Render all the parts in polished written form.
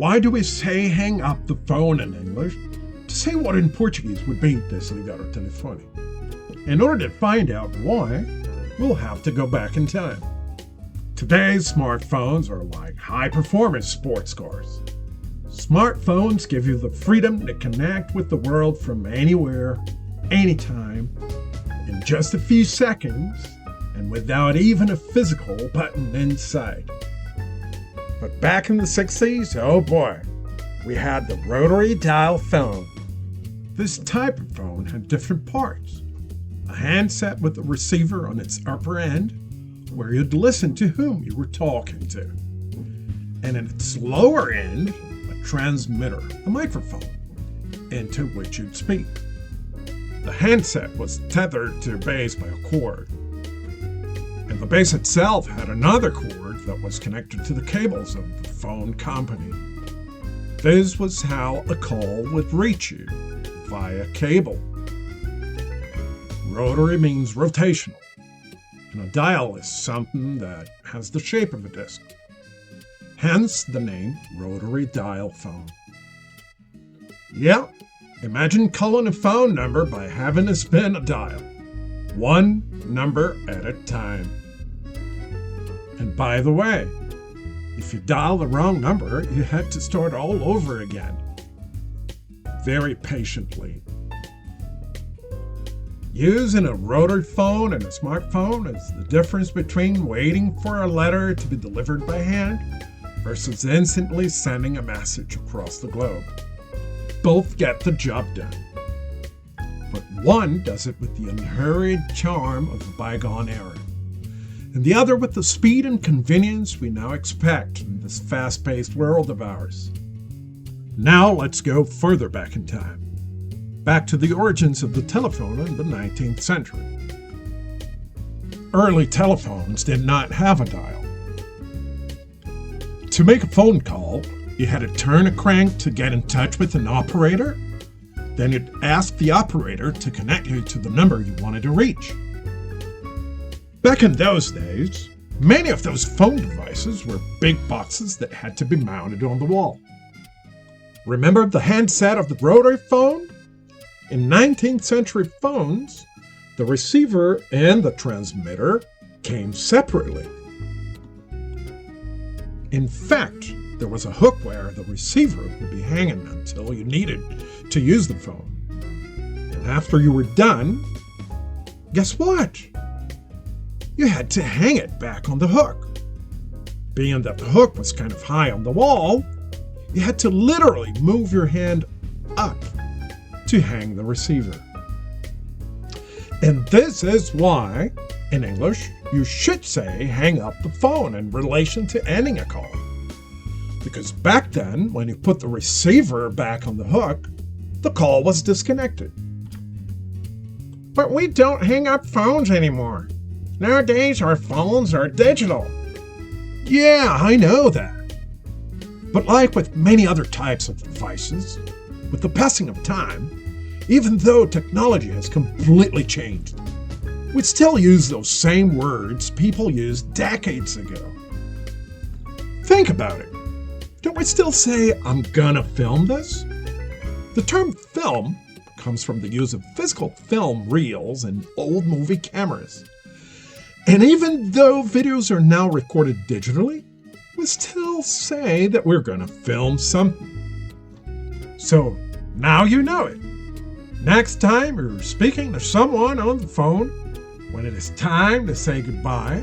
why do we say hang up the phone in English to say what in Portuguese would be desligar o telefone? In order to find out why, we'll have to go back in time. Today's smartphones are like high-performance sports cars. Smartphones give you the freedom to connect with the world from anywhere, anytime, in just a few seconds, and without even a physical button inside. But back in the 60s, oh boy, we had the rotary dial phone. This type of phone had different parts. A handset with a receiver on its upper end, where you'd listen to whom you were talking to. And at its lower end, a transmitter, a microphone, into which you'd speak. The handset was tethered to the base by a cord. And the base itself had another cord that was connected to the cables of the phone company. This was how a call would reach you, via cable. Rotary means rotational, and a dial is something that has the shape of a disc. Hence the name rotary dial phone. Yeah, imagine calling a phone number by having to spin a dial, one number at a time. And by the way, if you dial the wrong number, you had to start all over again. Very patiently. Using a rotary phone and a smartphone is the difference between waiting for a letter to be delivered by hand versus instantly sending a message across the globe. Both get the job done. But one does it with the unhurried charm of a bygone era, and the other with the speed and convenience we now expect in this fast-paced world of ours. Now let's go further back in time. Back to the origins of the telephone in the 19th century. Early telephones did not have a dial. To make a phone call, you had to turn a crank to get in touch with an operator. Then you'd ask the operator to connect you to the number you wanted to reach. Back in those days, many of those phone devices were big boxes that had to be mounted on the wall. Remember the handset of the rotary phone? In 19th century phones, the receiver and the transmitter came separately. In fact, there was a hook where the receiver would be hanging until you needed to use the phone. And after you were done, guess what? You had to hang it back on the hook. Being that the hook was kind of high on the wall, you had to literally move your hand up to hang the receiver. And this is why, in English, you should say hang up the phone in relation to ending a call. Because back then, when you put the receiver back on the hook, the call was disconnected. But we don't hang up phones anymore. Nowadays, our phones are digital. Yeah, I know that. But like with many other types of devices, with the passing of time, even though technology has completely changed, we still use those same words people used decades ago. Think about it. Don't we still say, I'm gonna film this? The term film comes from the use of physical film reels and old movie cameras. And even though videos are now recorded digitally, we still say that we're gonna film something. So now you know it. Next time you're speaking to someone on the phone, when it is time to say goodbye,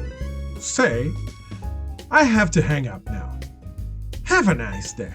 say, I have to hang up now. Have a nice day.